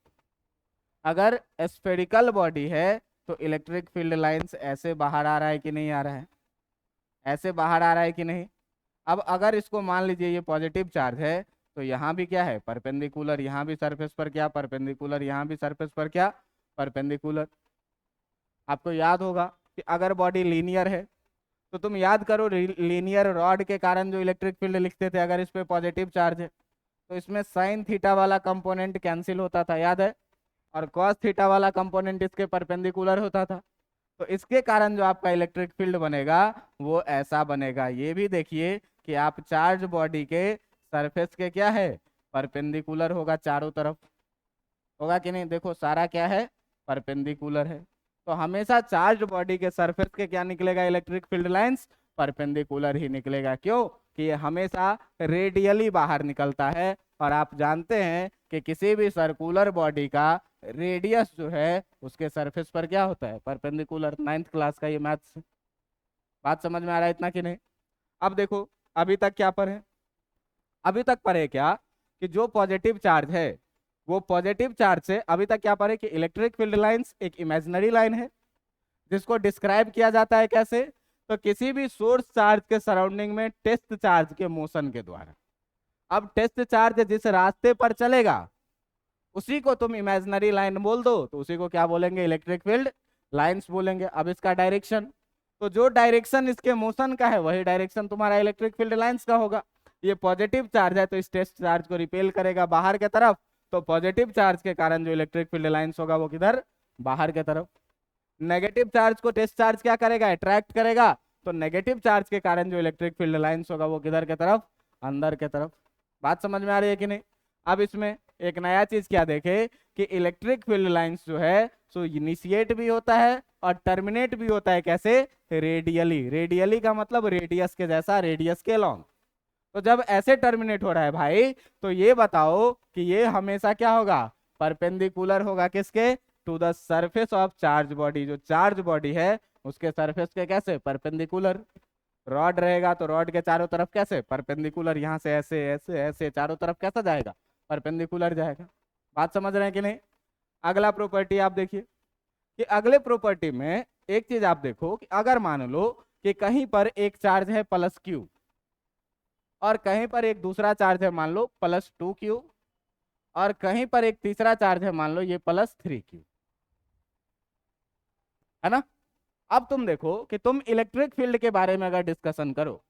अगर स्फेरिकल बॉडी है तो इलेक्ट्रिक फील्ड लाइंस ऐसे बाहर आ रहा है कि नहीं आ रहा है, ऐसे बाहर आ रहा है कि नहीं। अब अगर इसको मान लीजिए ये पॉजिटिव चार्ज है, तो यहाँ भी क्या है, परपेंडिकुलर, यहाँ भी सरफेस पर क्या परपेंडिकुलर, यहाँ भी सरफेस पर क्या परपेंडिकुलर। आपको याद होगा कि अगर बॉडी लीनियर है तो तुम याद करो लीनियर रॉड के कारण जो इलेक्ट्रिक फील्ड लिखते थे, अगर इस पे पॉजिटिव चार्ज है तो इसमें साइन थीटा वाला कंपोनेंट कैंसिल होता था, याद है, और कॉस थीटा वाला कंपोनेंट इसके परपेंडिकुलर होता था। तो इसके कारण जो आपका इलेक्ट्रिक फील्ड बनेगा वो ऐसा बनेगा। ये भी देखिए कि आप चार्ज बॉडी के सरफेस के क्या है, परपेंडिकुलर होगा, चारों तरफ होगा कि नहीं, देखो सारा क्या है, परपेंडिकुलर है। तो हमेशा चार्ज बॉडी के सरफेस के क्या निकलेगा, इलेक्ट्रिक फील्ड लाइंस परपेंडिकुलर ही निकलेगा। क्यों, कि ये हमेशा रेडियली बाहर निकलता है, और आप जानते हैं कि किसी भी सर्कुलर बॉडी का रेडियस जो है उसके सरफेस पर क्या होता है, परपेंडिकुलर। 9th क्लास का ये मैथ्स, बात समझ में आ रहा है इतना कि नहीं। अब देखो अभी तक क्या पढ़े, अभी तक पढ़े क्या, कि जो पॉजिटिव चार्ज है वो पॉजिटिव चार्ज से अभी तक क्या पढ़े, कि इलेक्ट्रिक फील्ड लाइंस एक इमेजिनरी लाइन है जिसको डिस्क्राइब किया जाता है कैसे, तो किसी भी सोर्स चार्ज के सराउंडिंग में टेस्ट चार्ज के मोशन के द्वारा। अब टेस्ट चार्ज जिस रास्ते पर चलेगा उसी को तुम इमेजिनरी लाइन बोल दो, तो उसी को क्या बोलेंगे, इलेक्ट्रिक फील्ड लाइंस बोलेंगे। अब इसका डायरेक्शन, तो जो डायरेक्शन इसके मोशन का है वही डायरेक्शन तुम्हारा इलेक्ट्रिक फील्ड लाइंस का होगा। ये पॉजिटिव चार्ज है तो इस टेस्ट चार्ज को रिपेल करेगा बाहर के तरफ, तो पॉजिटिव चार्ज के कारण जो इलेक्ट्रिक फील्ड लाइंस होगा वो किधर, बाहर के तरफ। नेगेटिव चार्ज को टेस्ट चार्ज क्या करेगा, अट्रैक्ट करेगा, तो नेगेटिव चार्ज के कारण जो इलेक्ट्रिक फील्ड लाइंस होगा वो किधर के तरफ, अंदर के तरफ। बात समझ में आ रही है कि नहीं। अब इसमें एक नया चीज क्या देखे, कि इलेक्ट्रिक फील्ड लाइंस जो है सो इनिशिएट भी होता है और टर्मिनेट भी होता है, कैसे, रेडियली। रेडियली का मतलब रेडियस के जैसा, रेडियस के लॉन्ग। तो जब ऐसे टर्मिनेट हो रहा है भाई, तो ये बताओ कि ये हमेशा क्या होगा, परपेंडिकुलर होगा किसके, to the surface of charge body, जो चार्ज बॉडी है उसके सरफेस के कैसे, परपेंडिकुलर। रॉड रहेगा तो रॉड के चारों तरफ कैसे, परपेंडिकुलर, यहाँ से ऐसे ऐसे ऐसे चारों तरफ कैसा जाएगा, परपेंडिकुलर जाएगा। बात समझ रहे हैं कि नहीं। अगला प्रॉपर्टी आप देखिए, कि अगले प्रॉपर्टी में एक चीज आप देखो, कि अगर मान लो कि कहीं पर एक चार्ज है +q और कहीं पर एक दूसरा चार्ज है मान लो +2q और कहीं पर एक तीसरा चार्ज है मान लो ये +3q, है ना। अब तुम देखो कि तुम इलेक्ट्रिक फील्ड के बारे में अगर डिस्कशन करो,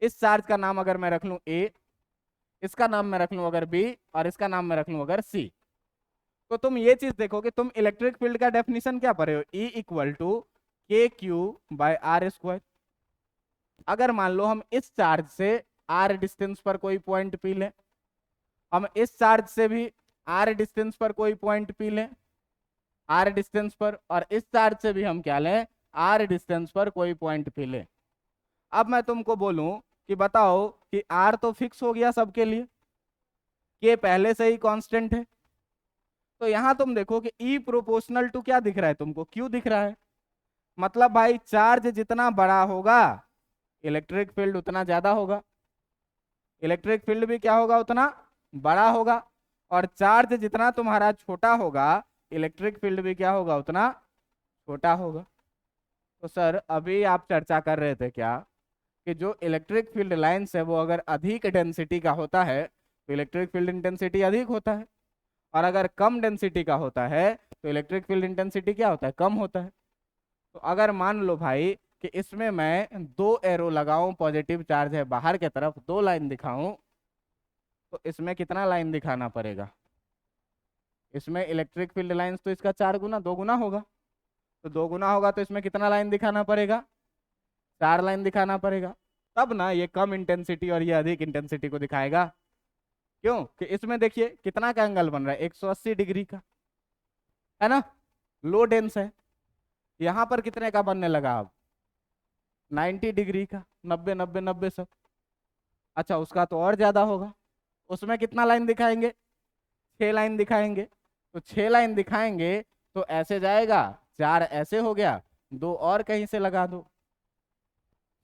इस चार्ज का नाम अगर मैं रख लूं A, इसका नाम मैं रख लूं अगर B और इसका नाम मैं रख लूं अगर C, तो तुम ये चीज देखो कि तुम इलेक्ट्रिक फील्ड का डेफिनेशन क्या पढ़े हो, E इक्वल टू के क्यू बाय आर स्क्वायर। अगर मान लो हम इस चार्ज से आर डिस्टेंस पर कोई पॉइंट पी लें, हम इस चार्ज से भी आर डिस्टेंस पर कोई पॉइंट पी लें, आर डिस्टेंस पर, और इस चार्ज से भी हम क्या लें, आर डिस्टेंस पर कोई पॉइंट पी लें। अब मैं तुमको बोलूं कि बताओ कि आर तो फिक्स हो गया सबके लिए, के पहले से ही कांस्टेंट है, तो यहां तुम देखो कि ई प्रोपोर्शनल टू क्या दिख रहा है तुमको, क्यू दिख रहा है। मतलब भाई चार्ज जितना बड़ा होगा इलेक्ट्रिक फील्ड उतना ज्यादा होगा, इलेक्ट्रिक फील्ड भी क्या होगा, उतना बड़ा होगा। और चार्ज जितना तुम्हारा छोटा होगा इलेक्ट्रिक फील्ड भी क्या होगा, उतना छोटा होगा। तो सर अभी आप चर्चा कर रहे थे क्या कि जो इलेक्ट्रिक फील्ड लाइंस है वो अगर अधिक डेंसिटी का होता है तो इलेक्ट्रिक फील्ड इंटेंसिटी अधिक होता है, और अगर कम डेंसिटी का होता है तो इलेक्ट्रिक फील्ड इंटेंसिटी क्या होता है, कम होता है। तो अगर मान लो भाई कि इसमें मैं दो एरो लगाऊं, पॉजिटिव चार्ज है बाहर के तरफ, दो लाइन दिखाऊं, तो इसमें कितना लाइन दिखाना पड़ेगा, इसमें इलेक्ट्रिक फील्ड लाइंस तो इसका 4 गुना 2 गुना होगा, तो 2 गुना होगा तो इसमें कितना लाइन दिखाना पड़ेगा, 4 लाइन दिखाना पड़ेगा। तब ना ये कम इंटेंसिटी और ये अधिक इंटेंसिटी को दिखाएगा। क्यों कि इसमें देखिए कितना का एंगल बन रहा है, 180 डिग्री का, है ना, लो डेंस है। यहां पर कितने का बनने लगा अब, 90 डिग्री का, 90 90 90 सब। अच्छा उसका तो और ज्यादा होगा, उसमें कितना लाइन दिखाएंगे, 6 लाइन दिखाएंगे। तो 6 लाइन दिखाएंगे तो ऐसे जाएगा, 4 ऐसे हो गया, 2 और कहीं से लगा दो।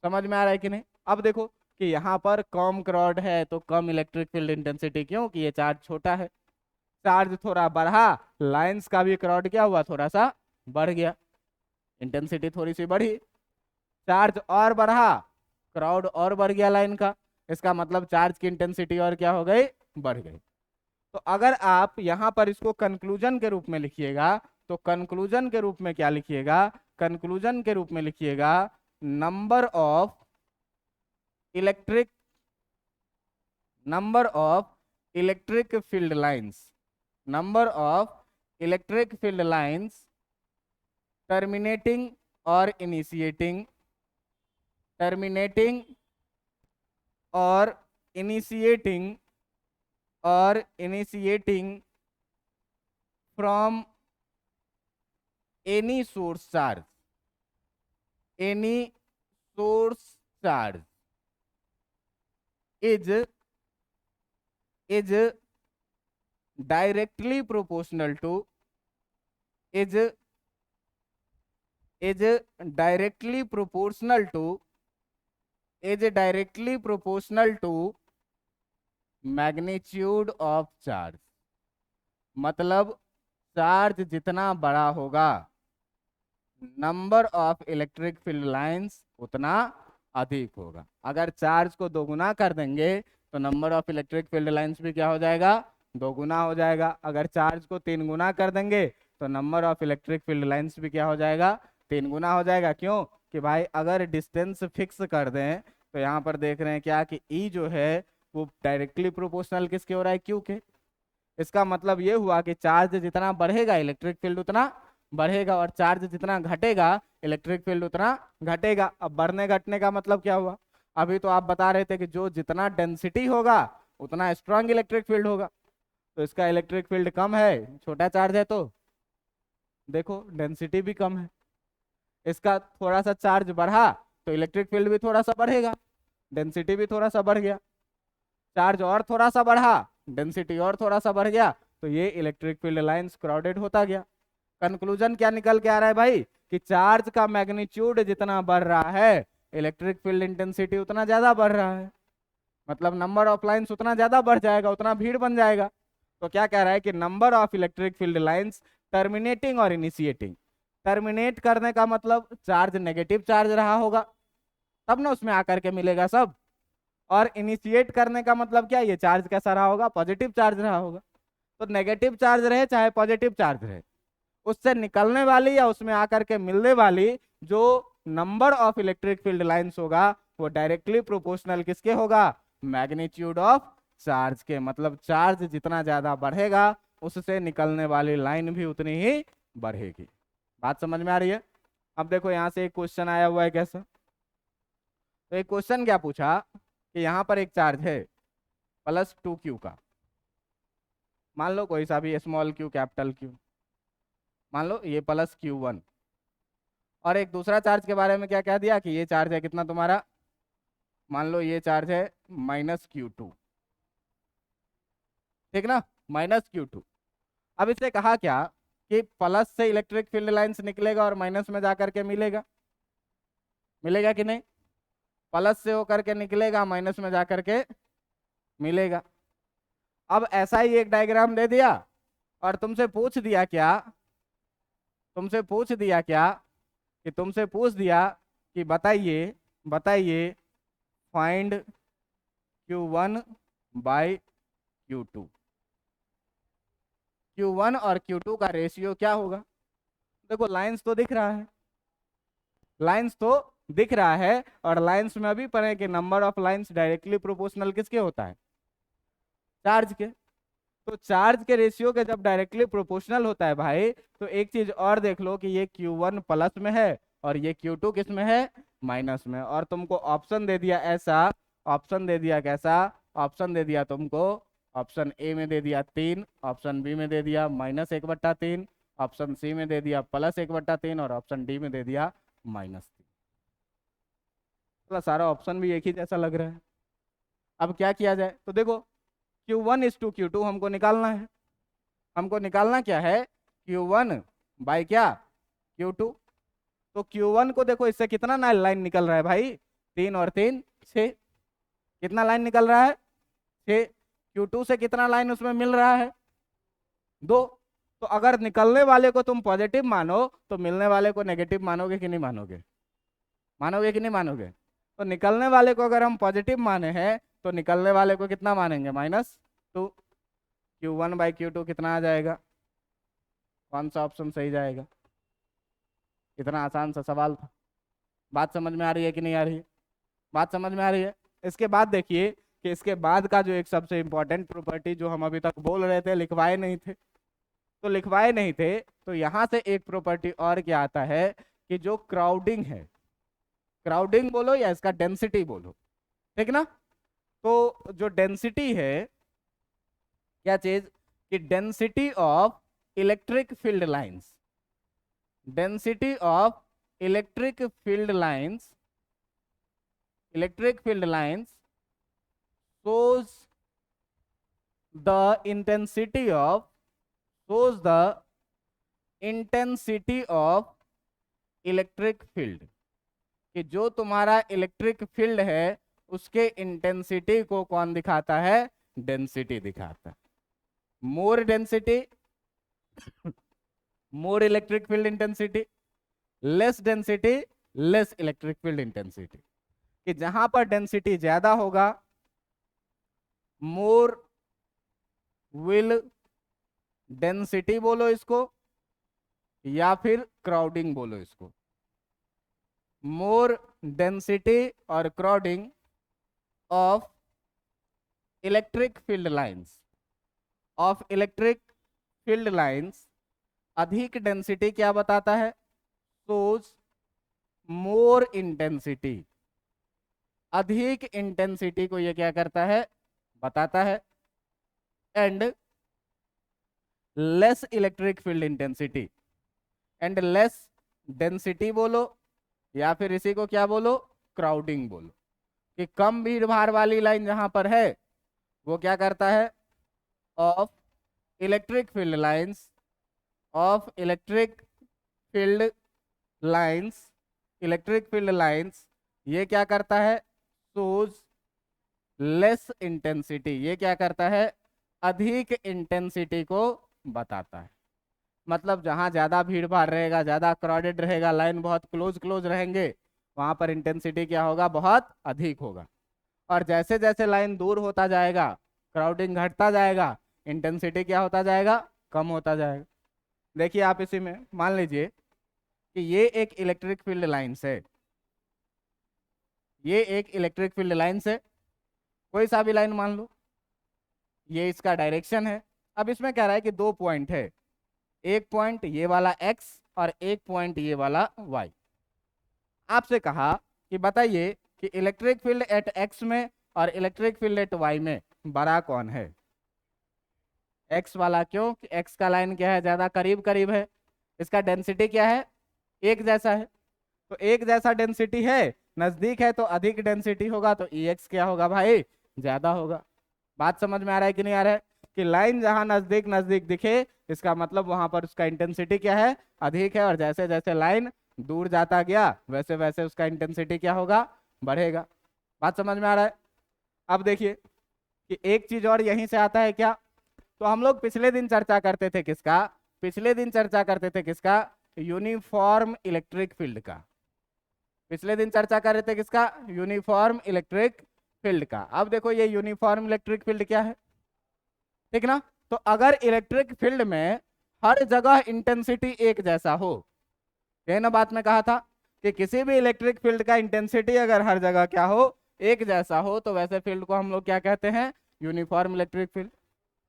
समझ में आ रहा है कि नहीं। अब देखो कि यहाँ पर कम क्रॉड है तो कम इलेक्ट्रिक फील्ड इंटेंसिटी, क्योंकि ये चार्ज छोटा है। चार्ज थोड़ा बढ़ा, लाइंस का भी क्रॉड क्या हुआ, थोड़ा सा बढ़ गया, इंटेंसिटी थोड़ी सी बढ़ी। चार्ज और बढ़ा, क्राउड और बढ़ गया लाइन का, इसका मतलब चार्ज की इंटेंसिटी और क्या हो गई, बढ़ गई। तो अगर आप यहां पर इसको कंक्लूजन के रूप में लिखिएगा तो कंक्लूजन के रूप में क्या लिखिएगा, कंक्लूजन के रूप में लिखिएगा number of electric field lines, number of electric field lines terminating और इनिशिएटिंग, टर्मिनेटिंग और initiating from any source charge, any source charge is directly proportional to is directly proportional to magnitude of charge. मतलब charge जितना बड़ा होगा number of electric field lines उतना अधिक होगा। अगर चार्ज को 2 गुना कर देंगे तो number of electric field lines भी क्या हो जाएगा, 2 गुना हो जाएगा। अगर चार्ज को 3 गुना कर देंगे तो number of electric field lines भी क्या हो जाएगा, 3 गुना हो जाएगा। क्यों कि भाई अगर डिस्टेंस फिक्स कर दें तो यहाँ पर देख रहे हैं क्या कि ई जो है वो डायरेक्टली प्रोपोर्शनल किसके हो रहा है, क्यू के। इसका मतलब ये हुआ कि चार्ज जितना बढ़ेगा इलेक्ट्रिक फील्ड उतना बढ़ेगा, और चार्ज जितना घटेगा इलेक्ट्रिक फील्ड उतना घटेगा। अब बढ़ने घटने का मतलब क्या हुआ, अभी तो आप बता रहे थे कि जो जितना डेंसिटी होगा उतना स्ट्रांग इलेक्ट्रिक फील्ड होगा, तो इसका इलेक्ट्रिक फील्ड कम है, छोटा चार्ज है तो देखो डेंसिटी भी कम है। इसका थोड़ा सा चार्ज बढ़ा तो इलेक्ट्रिक फील्ड भी थोड़ा सा बढ़ेगा, डेंसिटी भी थोड़ा सा बढ़ गया। चार्ज और थोड़ा सा बढ़ा, डेंसिटी और थोड़ा सा बढ़ गया, तो ये इलेक्ट्रिक फील्ड लाइंस क्राउडेड होता गया। कंक्लूजन क्या निकल के आ रहा है भाई कि चार्ज का मैग्नीट्यूड जितना बढ़ रहा है इलेक्ट्रिक फील्ड इंटेंसिटी उतना ज्यादा बढ़ रहा है, मतलब नंबर ऑफ लाइंस उतना ज्यादा बढ़ जाएगा, उतना भीड़ बन जाएगा। तो क्या कह रहा है कि number of electric field lines terminating और इनिशिएटिंग, टर्मिनेट करने का मतलब चार्ज नेगेटिव चार्ज रहा होगा तब ना उसमें आकर के मिलेगा सब, और इनिशिएट करने का मतलब क्या, ये चार्ज कैसा रहा होगा, पॉजिटिव चार्ज रहा होगा। तो नेगेटिव चार्ज रहे चाहे पॉजिटिव चार्ज रहे, उससे निकलने वाली या उसमें आकर के मिलने वाली जो number of electric field lines होगा वो डायरेक्टली प्रोपोर्शनल किसके होगा, मैग्नीट्यूड ऑफ चार्ज के। मतलब चार्ज जितना ज्यादा बढ़ेगा उससे निकलने वाली लाइन भी उतनी ही बढ़ेगी। बात समझ में आ रही है? अब देखो यहाँ से एक क्वेश्चन आया हुआ है कैसा। तो एक क्वेश्चन क्या पूछा कि यहाँ पर एक चार्ज है +2q का, मान लो कोई सा भी स्मॉल q कैपिटल Q, मान लो ये +q1। और एक दूसरा चार्ज के बारे में क्या कह दिया कि ये चार्ज है कितना तुम्हारा, मान लो ये चार्ज है -q2, ठीक ना, -q2। अब इससे कहा क्या कि प्लस से इलेक्ट्रिक फील्ड लाइंस निकलेगा और माइनस में जाकर के मिलेगा, मिलेगा कि नहीं? प्लस से होकर के निकलेगा, माइनस में जाकर के मिलेगा। अब ऐसा ही एक डायग्राम दे दिया और तुमसे पूछ दिया क्या, तुमसे पूछ दिया क्या कि तुमसे पूछ दिया कि बताइए बताइए find Q1 bye Q2, Q1 और Q2 का रेशियो क्या होगा? देखो लाइंस तो दिख रहा है, लाइंस तो दिख रहा है, और लाइंस में अभी पढ़े कि number of lines directly proportional किसके होता है? चार्ज के। तो चार्ज के रेशियो के जब डायरेक्टली प्रोपोर्शनल होता है भाई, तो एक चीज और देख लो कि ये Q1 प्लस में है और ये Q2 किस में है? माइनस में। और तुमको ऑप्शन दे दिया ऐसा, ऑप्शन दे दिया कैसा, ऑप्शन दे दिया तुमको, ऑप्शन ए में दे दिया 3, ऑप्शन बी में दे दिया -1/3, ऑप्शन सी में दे दिया +1/3 और ऑप्शन डी में दे दिया -3। मतलब सारा ऑप्शन भी एक ही जैसा लग रहा है। अब क्या किया जाए? तो देखो Q1:Q2 हमको निकालना है। हमको निकालना क्या है? Q1 बाय क्या? Q2। तो Q1 को देखो, इससे कितना लाइन निकल रहा है भाई? 3 और 3 6। कितना लाइन निकल रहा है? 6। Q2 से कितना लाइन उसमें मिल रहा है? 2। तो अगर निकलने वाले को तुम पॉजिटिव मानो तो मिलने वाले को नेगेटिव मानोगे कि नहीं मानोगे? मानोगे कि नहीं मानोगे? तो निकलने वाले को अगर हम पॉजिटिव माने हैं तो निकलने वाले को कितना मानेंगे? -2। Q1/Q2 कितना आ जाएगा? कौन सा ऑप्शन सही जाएगा? इतना आसान सा सवाल था। बात समझ में आ रही है कि नहीं आ रही है? बात समझ में आ रही है? इसके बाद देखिए कि इसके बाद का जो एक सबसे इंपॉर्टेंट प्रॉपर्टी जो हम अभी तक बोल रहे थे, लिखवाए नहीं थे, तो लिखवाए नहीं थे, तो यहां से एक प्रॉपर्टी और क्या आता है कि जो क्राउडिंग है, क्राउडिंग बोलो या इसका डेंसिटी बोलो, ठीक ना? तो जो डेंसिटी है, क्या चीज कि density of electric field lines, density of electric field lines, electric field lines shows the intensity of, shows the intensity of electric field, कि जो तुम्हारा इलेक्ट्रिक फील्ड है उसके इंटेंसिटी को कौन दिखाता है? डेंसिटी दिखाता है। More density more electric field intensity, less density less electric field intensity, कि जहां पर डेंसिटी ज्यादा होगा मोर विल डेंसिटी बोलो इसको या फिर क्राउडिंग बोलो इसको, मोर डेंसिटी और crowding of electric field lines, of electric field lines, अधिक डेंसिटी क्या बताता है? सोज मोर इंटेंसिटी, अधिक इंटेंसिटी को ये क्या करता है? बताता है। And less electric field intensity, and less density बोलो या फिर इसी को क्या बोलो? क्राउडिंग बोलो, कि कम भीड़ भाड़ वाली लाइन जहां पर है वो क्या करता है? Of electric field lines, of electric field lines, electric field lines ये क्या करता है? सोज लेस इंटेंसिटी, ये क्या करता है? अधिक इंटेंसिटी को बताता है। मतलब जहां ज्यादा भीड़ भाड़ रहेगा, ज्यादा क्राउडेड रहेगा, लाइन बहुत क्लोज क्लोज रहेंगे, वहां पर इंटेंसिटी क्या होगा? बहुत अधिक होगा। और जैसे जैसे लाइन दूर होता जाएगा, क्राउडिंग घटता जाएगा, इंटेंसिटी क्या होता जाएगा? कम होता जाएगा। देखिए आप इसी में मान लीजिए कि ये एक इलेक्ट्रिक फील्ड लाइंस है, ये एक इलेक्ट्रिक फील्ड लाइंस है, कोई सा भी लाइन मान लो, ये इसका डायरेक्शन है। अब इसमें कह रहा है कि 2 पॉइंट है, एक पॉइंट ये वाला x और एक पॉइंट ये वाला y। आपसे कहा कि बताइए कि इलेक्ट्रिक फील्ड एट x में और इलेक्ट्रिक फील्ड एट y में बड़ा कौन है। x वाला, क्यों कि x का लाइन क्या है, ज्यादा करीब करीब है, इसका डेंसिटी क्या है, एक जैसा है। तो एक जैसा डेंसिटी है, नजदीक है तो अधिक डेंसिटी होगा, तो Ex क्या होगा भाई, ज्यादा होगा। बात समझ में आ रहा है कि नहीं आ रहा है, कि लाइन जहां नजदीक नजदीक दिखे इसका मतलब वहां पर उसका इंटेंसिटी क्या है, अधिक है, और जैसे जैसे लाइन दूर जाता गया वैसे वैसे उसका इंटेंसिटी क्या होगा, बढ़ेगा। बात समझ में आ रहा है। अब देखिए कि एक चीज और यहीं से आता है क्या, तो हम लोग पिछले दिन चर्चा करते थे किसका, पिछले दिन चर्चा करते थे किसका, यूनिफॉर्म इलेक्ट्रिक फील्ड का। पिछले दिन चर्चा कर रहे थे किसका, यूनिफॉर्म इलेक्ट्रिक फील्ड का। अब देखो ये यूनिफॉर्म इलेक्ट्रिक फील्ड क्या है, ठीक ना। तो अगर इलेक्ट्रिक फील्ड में हर जगह इंटेंसिटी एक जैसा हो, ये ना बात में कहा था कि किसी भी इलेक्ट्रिक फील्ड का इंटेंसिटी अगर हर जगह क्या हो, एक जैसा हो, तो वैसे फील्ड को हम लोग क्या कहते हैं, यूनिफॉर्म इलेक्ट्रिक फील्ड,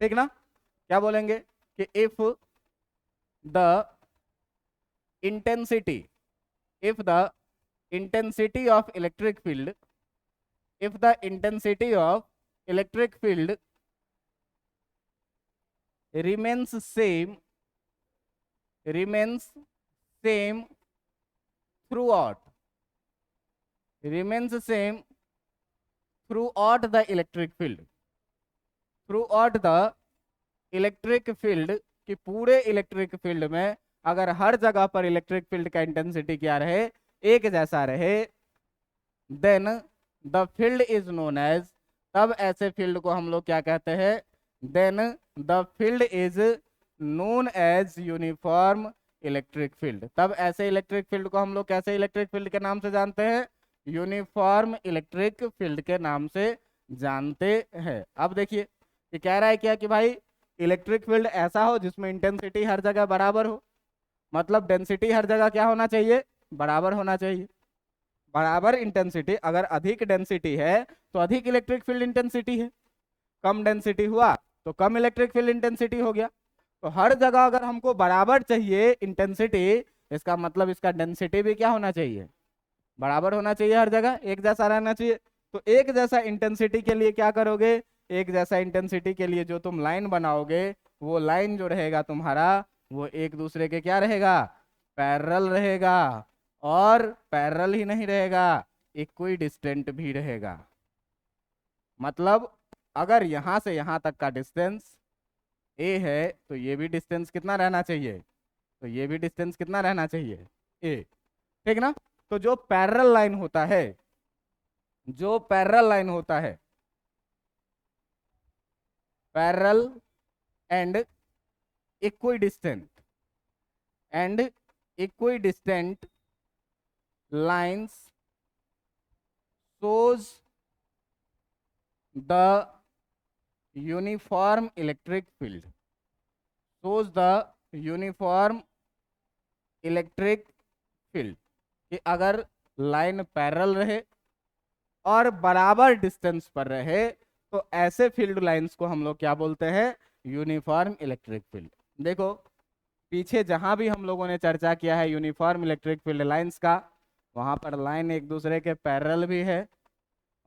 ठीक ना। क्या बोलेंगे कि if the intensity, if the intensity of electric field, if the intensity of electric field remains same throughout, remains same throughout the electric field, throughout the electric field, कि पूरे electric field में अगर हर जगह पर इलेक्ट्रिक फील्ड का intensity क्या रहे, एक जैसा रहे, then the field is known as, तब ऐसे फील्ड को हम लोग क्या कहते हैं, then the field is known as uniform electric field. तब ऐसे इलेक्ट्रिक फील्ड को हम लोग कैसे इलेक्ट्रिक फील्ड के नाम से जानते हैं, यूनिफॉर्म इलेक्ट्रिक फील्ड के नाम से जानते हैं। अब देखिए ये कह रहा है क्या कि भाई इलेक्ट्रिक फील्ड ऐसा हो जिसमें इंटेंसिटी हर जगह बराबर हो, मतलब डेंसिटी हर जगह क्या होना चाहिए, बराबर होना चाहिए। बराबर इंटेंसिटी, अगर अधिक डेंसिटी है तो अधिक इलेक्ट्रिक फील्ड इंटेंसिटी है, कम डेंसिटी हुआ तो कम इलेक्ट्रिक फील्ड इंटेंसिटी हो गया। तो हर जगह अगर हमको बराबर चाहिए इंटेंसिटी, इसका मतलब इसका डेंसिटी भी क्या होना चाहिए, बराबर होना चाहिए, हर जगह एक जैसा रहना चाहिए। तो एक जैसा इंटेंसिटी के लिए क्या करोगे, एक जैसा इंटेंसिटी के लिए जो तुम लाइन बनाओगे, वो लाइन जो रहेगा तुम्हारा, वो एक दूसरे के क्या रहेगा, पैरेलल रहेगा, और पैरेलल ही नहीं रहेगा, इक्वी डिस्टेंट भी रहेगा। मतलब अगर यहां से यहां तक का डिस्टेंस ए है, तो ये भी डिस्टेंस कितना रहना चाहिए, तो ये भी डिस्टेंस कितना रहना चाहिए, ए, ठीक ना। तो जो पैरेलल लाइन होता है, जो पैरेलल लाइन होता है, parallel and equidistant, and equidistant lines shows the uniform electric field, shows the uniform electric field, कि अगर लाइन पैरेलल रहे और बराबर डिस्टेंस पर रहे तो ऐसे फील्ड लाइंस को हम लोग क्या बोलते हैं, यूनिफॉर्म इलेक्ट्रिक फील्ड। देखो पीछे जहां भी हम लोगों ने चर्चा किया है यूनिफॉर्म इलेक्ट्रिक फील्ड लाइंस का, वहां पर लाइन एक दूसरे के पैरेलल भी है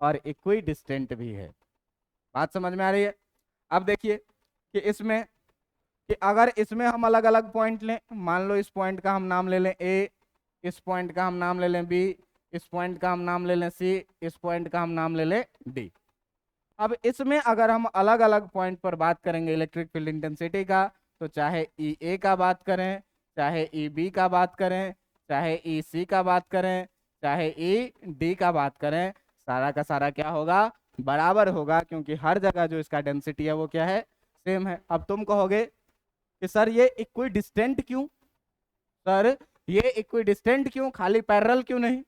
और इक्वी डिस्टेंट भी है। बात समझ में आ रही है। अब देखिए कि इसमें, कि अगर इसमें हम अलग अलग पॉइंट लें, मान लो इस पॉइंट का हम नाम ले लें ए, इस पॉइंट का हम नाम ले लें बी, इस पॉइंट का हम नाम ले लें सी, इस पॉइंट का हम नाम ले लें डी। अब इसमें अगर हम अलग अलग पॉइंट पर बात करेंगे इलेक्ट्रिक फील्ड इंटेंसिटी का, तो चाहे ई ए का बात करें, चाहे ई बी का बात करें, चाहे ई सी का बात करें, चाहे ई डी का बात करें, सारा का सारा क्या होगा, बराबर होगा, क्योंकि हर जगह जो इसका डेंसिटी है वो क्या है, सेम है। अब तुम कहोगे कि सर ये इक्वी डिस्टेंट क्यों, सर ये इक्वी डिस्टेंट क्यों, खाली पैरेलल क्यों नहीं।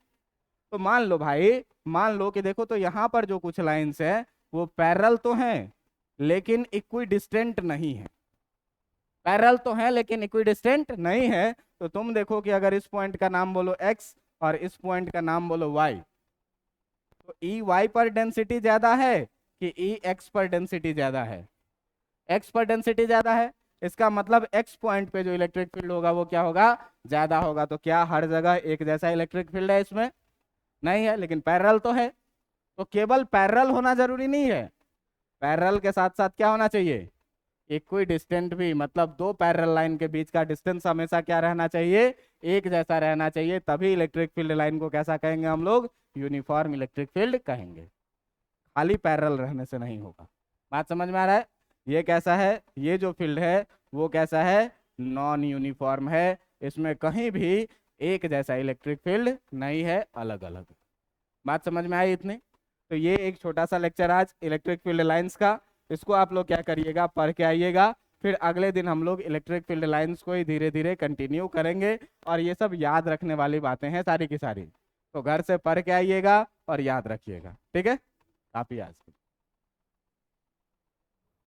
तो मान लो भाई, मान लो कि देखो तो यहाँ पर जो कुछ लाइंस है वो पैरेलल तो हैं लेकिन इक्वी डिस्टेंट नहीं है, पैरेलल तो है लेकिन इक्विडिस्टेंट नहीं है। तो तुम देखो कि अगर इस पॉइंट का नाम बोलो x और इस पॉइंट का नाम बोलो y, तो ई वाई पर डेंसिटी ज्यादा है कि ई एक्स पर डेंसिटी ज्यादा है, एक्स पर डेंसिटी ज्यादा है, इसका मतलब एक्स पॉइंट पे जो इलेक्ट्रिक फील्ड होगा वो क्या होगा, ज्यादा होगा। तो क्या हर जगह एक जैसा इलेक्ट्रिक फील्ड है इसमें, नहीं है, लेकिन पैरेलल तो है। तो केवल पैरेलल होना जरूरी नहीं है, पैरेलल के साथ साथ क्या होना चाहिए, इक्वी डिस्टेंट भी, मतलब दो पैरेलल लाइन के बीच का डिस्टेंस हमेशा क्या रहना चाहिए, एक जैसा रहना चाहिए, तभी इलेक्ट्रिक फील्ड लाइन को कैसा कहेंगे हम लोग, यूनिफॉर्म इलेक्ट्रिक फील्ड कहेंगे। खाली पैरेलल रहने से नहीं होगा। बात समझ में आ रहा है। ये कैसा है, ये जो फील्ड है वो कैसा है, नॉन यूनिफॉर्म है, इसमें कहीं भी एक जैसा इलेक्ट्रिक फील्ड नहीं है, अलग अलग। बात समझ में आई इतनी। तो ये एक छोटा सा लेक्चर आज इलेक्ट्रिक फील्ड लाइंस का, इसको आप लोग क्या करिएगा, पढ़ के आइएगा। फिर अगले दिन हम लोग इलेक्ट्रिक फील्ड लाइंस को ही धीरे धीरे कंटिन्यू करेंगे, और ये सब याद रखने वाली बातें हैं सारी की सारी। तो घर से पढ़ के आइएगा और याद रखिएगा, ठीक है। काफी आज